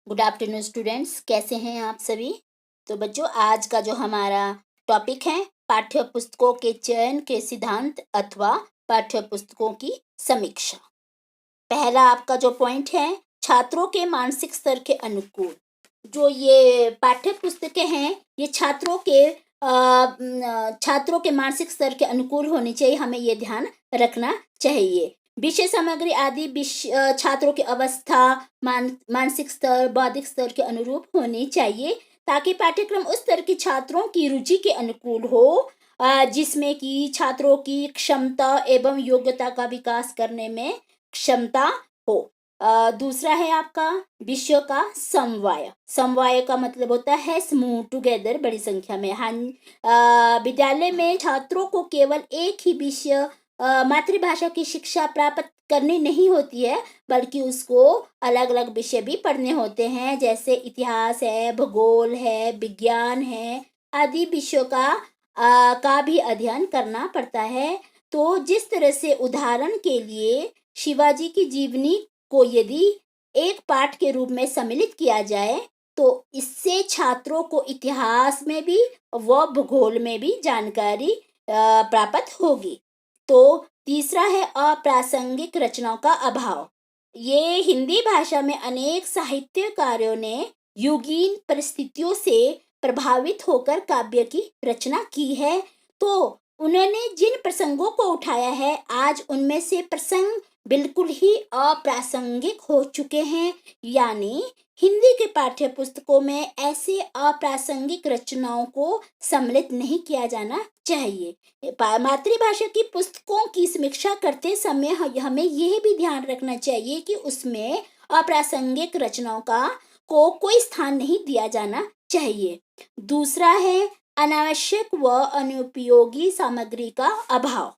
Good afternoon students, कैसे हैं आप सभी। तो बच्चों, आज का जो हमारा टॉपिक है पाठ्य पुस्तकों के चयन के सिद्धांत अथवा पाठ्य पुस्तकों की समीक्षा। पहला आपका जो पॉइंट है, छात्रों के मानसिक स्तर के अनुकूल। जो ये पाठ्य पुस्तकें हैं ये छात्रों के मानसिक स्तर के अनुकूल होनी चाहिए, हमें ये ध्यान रखना चाहिए। विषय सामग्री आदि छात्रों की अवस्था, मानसिक स्तर, बौद्धिक स्तर के अनुरूप होनी चाहिए, ताकि पाठ्यक्रम उस स्तर के छात्रों की रुचि के अनुकूल हो, जिसमें कि छात्रों की क्षमता एवं योग्यता का विकास करने में क्षमता हो। दूसरा है आपका विषयों का समवाय। समवाय का मतलब होता है स्मूथ टुगेदर, बड़ी संख्या में। हाँ, विद्यालय में छात्रों को केवल एक ही विषय मातृभाषा की शिक्षा प्राप्त करनी नहीं होती है, बल्कि उसको अलग अलग विषय भी पढ़ने होते हैं, जैसे इतिहास है, भूगोल है, विज्ञान है, आदि विषयों का भी अध्ययन करना पड़ता है। तो जिस तरह से उदाहरण के लिए शिवाजी की जीवनी को यदि एक पाठ के रूप में सम्मिलित किया जाए, तो इससे छात्रों को इतिहास में भी व भूगोल में भी जानकारी प्राप्त होगी। तो तीसरा है अप्रासंगिक रचनाओं का अभाव। ये हिंदी भाषा में अनेक साहित्यकारों ने युगीन परिस्थितियों से प्रभावित होकर काव्य की रचना की है। तो उन्होंने जिन प्रसंगों को उठाया है, आज उनमें से प्रसंग बिल्कुल ही अप्रासंगिक हो चुके हैं, यानी हिंदी के पाठ्य पुस्तकों में ऐसे अप्रासंगिक रचनाओं को सम्मिलित नहीं किया जाना चाहिए। मातृभाषा की पुस्तकों की समीक्षा करते समय हमें यह भी ध्यान रखना चाहिए कि उसमें अप्रासंगिक रचनाओं को कोई स्थान नहीं दिया जाना चाहिए। दूसरा है अनावश्यक व अनुपयोगी सामग्री का अभाव।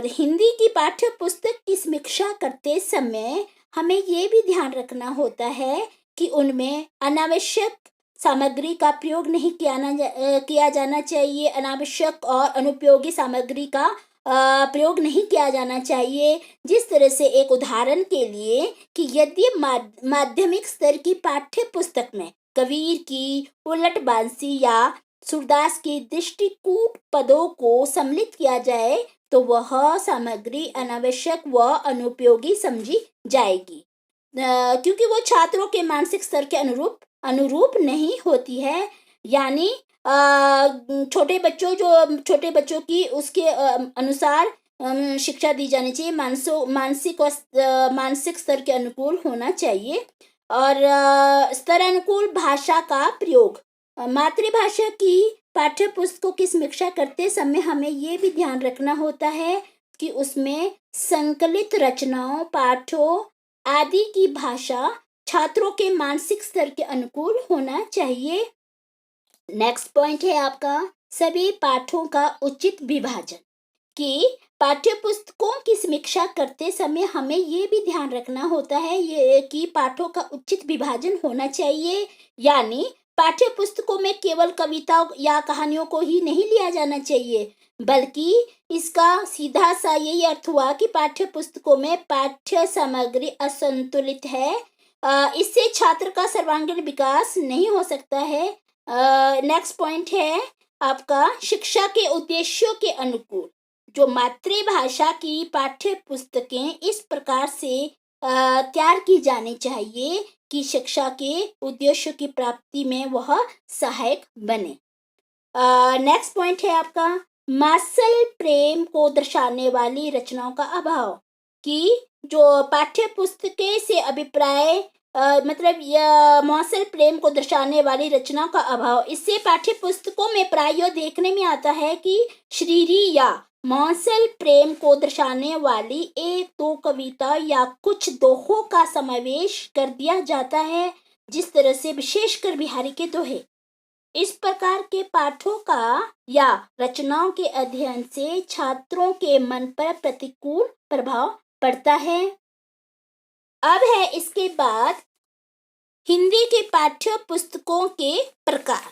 हिंदी की पाठ्य पुस्तक की समीक्षा करते समय हमें ये भी ध्यान रखना होता है कि उनमें अनावश्यक सामग्री का प्रयोग नहीं किया जाना चाहिए। अनावश्यक और अनुपयोगी सामग्री का प्रयोग नहीं किया जाना चाहिए। जिस तरह से एक उदाहरण के लिए कि यदि माध्यमिक स्तर की पाठ्य पुस्तक में कबीर की उलटबांसी या सूरदास की दृष्टिकूट पदों को सम्मिलित किया जाए, तो वह सामग्री अनावश्यक व अनुपयोगी समझी जाएगी, क्योंकि वो छात्रों के मानसिक स्तर के अनुरूप नहीं होती है। यानी छोटे बच्चों की उसके अनुसार शिक्षा दी जानी चाहिए, मानसिक स्तर के अनुकूल होना चाहिए। और स्तर अनुकूल भाषा का प्रयोग। मातृभाषा की पाठ्य पुस्तकों की समीक्षा करते समय हमें ये भी ध्यान रखना होता है कि उसमें संकलित रचनाओं, पाठों आदि की भाषा छात्रों के मानसिक स्तर के अनुकूल होना चाहिए। नेक्स्ट पॉइंट है आपका सभी पाठों का उचित विभाजन। कि पाठ्य पुस्तकों की समीक्षा करते समय हमें ये भी ध्यान रखना होता है ये कि पाठों का उचित विभाजन होना चाहिए, यानी पाठ्य पुस्तकों में केवल कविताओं या कहानियों को ही नहीं लिया जाना चाहिए, बल्कि इसका सीधा सा यही अर्थ हुआ कि पाठ्य पुस्तकों में पाठ्य सामग्री असंतुलित है, इससे छात्र का सर्वांगीण विकास नहीं हो सकता है। नेक्स्ट पॉइंट है आपका शिक्षा के उद्देश्यों के अनुकूल। जो मातृभाषा की पाठ्य पुस्तकें इस प्रकार से तैयार की जानी चाहिए कि शिक्षा के उद्देश्य की प्राप्ति में वह सहायक बने। नेक्स्ट पॉइंट है आपका मासल प्रेम को दर्शाने वाली रचनाओं का अभाव। कि जो पाठ्य पुस्तकें से अभिप्राय मतलब मौसल प्रेम को दर्शाने वाली रचनाओं का अभाव, इससे पाठ्य पुस्तकों में प्राय देखने में आता है कि श्रीरी या मौसल प्रेम को दर्शाने वाली एक दो कविता या कुछ दोहों का समावेश कर दिया जाता है, जिस तरह से विशेषकर बिहारी के दोहे। इस प्रकार के पाठों का या रचनाओं के अध्ययन से छात्रों के मन पर प्रतिकूल प्रभाव पड़ता है। अब है इसके बाद हिंदी के पाठ्य पुस्तकों के प्रकार।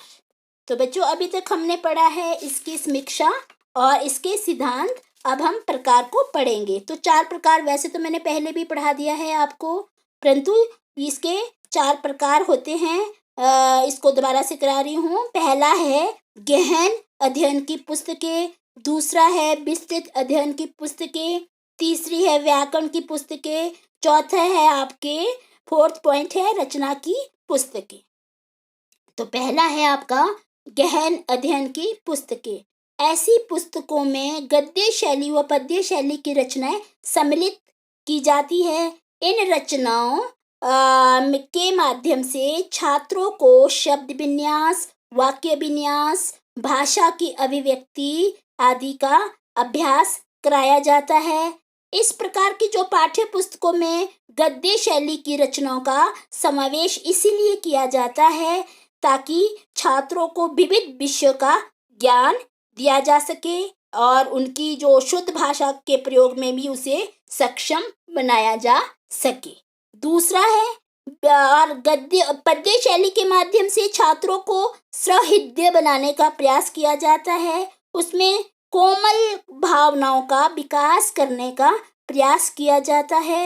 तो बच्चों, अभी तक हमने पढ़ा है इसकी समीक्षा और इसके सिद्धांत। अब हम प्रकार को पढ़ेंगे। तो 4 प्रकार वैसे तो मैंने पहले भी पढ़ा दिया है आपको, परंतु इसके 4 प्रकार होते हैं। इसको दोबारा से करा रही हूँ। पहला है गहन अध्ययन की पुस्तकें, दूसरा है विस्तृत अध्ययन की पुस्तकें, तीसरी है व्याकरण की पुस्तकें, चौथा है आपके 4th पॉइंट है रचना की पुस्तकें। तो पहला है आपका गहन अध्ययन की पुस्तकें। ऐसी पुस्तकों में गद्य शैली व पद्य शैली की रचनाएं सम्मिलित की जाती है। इन रचनाओं के माध्यम से छात्रों को शब्द विन्यास, वाक्य विन्यास, भाषा की अभिव्यक्ति आदि का अभ्यास कराया जाता है। इस प्रकार की जो पाठ्य पुस्तकों में गद्य शैली की रचनाओं का समावेश इसीलिए किया जाता है ताकि छात्रों को विविध विषयों का ज्ञान दिया जा सके और उनकी जो शुद्ध भाषा के प्रयोग में भी उसे सक्षम बनाया जा सके। दूसरा है और गद्य पद्य शैली के माध्यम से छात्रों को सहृदय बनाने का प्रयास किया जाता है। उसमें कोमल भावनाओं का विकास करने का प्रयास किया जाता है।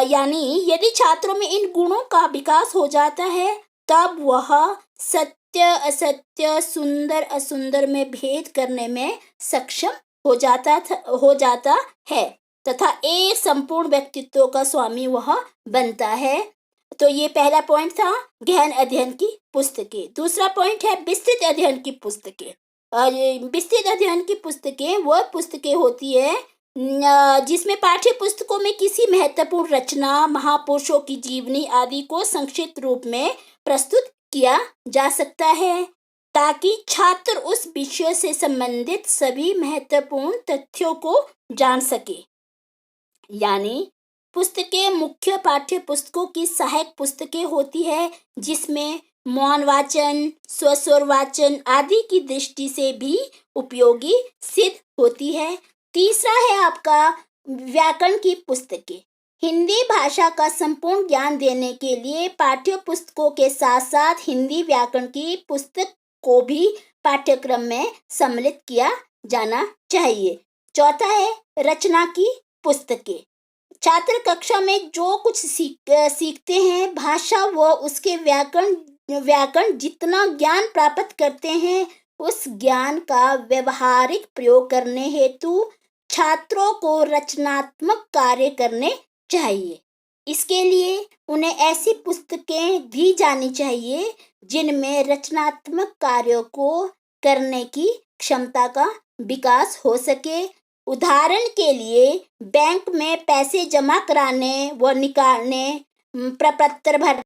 यानी यदि छात्रों में इन गुणों का विकास हो जाता है तब वह सत्य असत्य, सुंदर असुंदर में भेद करने में सक्षम हो जाता है तथा एक संपूर्ण व्यक्तित्व का स्वामी वह बनता है। तो ये पहला पॉइंट था गहन अध्ययन की पुस्तकें। दूसरा पॉइंट है विस्तृत अध्ययन की पुस्तकें। और विस्तृत अध्ययन की पुस्तकें वह पुस्तकें होती है जिसमें पाठ्य पुस्तकों में किसी महत्वपूर्ण रचना, महापुरुषों की जीवनी आदि को संक्षिप्त रूप में प्रस्तुत किया जा सकता है ताकि छात्र उस विषय से संबंधित सभी महत्वपूर्ण तथ्यों को जान सके। यानी पुस्तकें मुख्य पाठ्य पुस्तकों की सहायक पुस्तकें होती है जिसमें मौन वाचन, स्वस्वर वाचन आदि की दृष्टि से भी उपयोगी सिद्ध होती है। तीसरा है आपका व्याकरण की पुस्तकें। हिंदी भाषा का संपूर्ण ज्ञान देने के लिए पाठ्य पुस्तकों के साथ साथ हिंदी व्याकरण की पुस्तक को भी पाठ्यक्रम में सम्मिलित किया जाना चाहिए। चौथा है रचना की पुस्तकें। छात्र कक्षा में जो कुछ सीखते हैं भाषा व उसके व्याकरण जितना ज्ञान प्राप्त करते हैं उस ज्ञान का व्यवहारिक प्रयोग करने हेतु छात्रों को रचनात्मक कार्य करने चाहिए। इसके लिए उन्हें ऐसी पुस्तकें दी जानी चाहिए जिनमें रचनात्मक कार्यों को करने की क्षमता का विकास हो सके। उदाहरण के लिए बैंक में पैसे जमा कराने व निकालने, प्रपत्र भर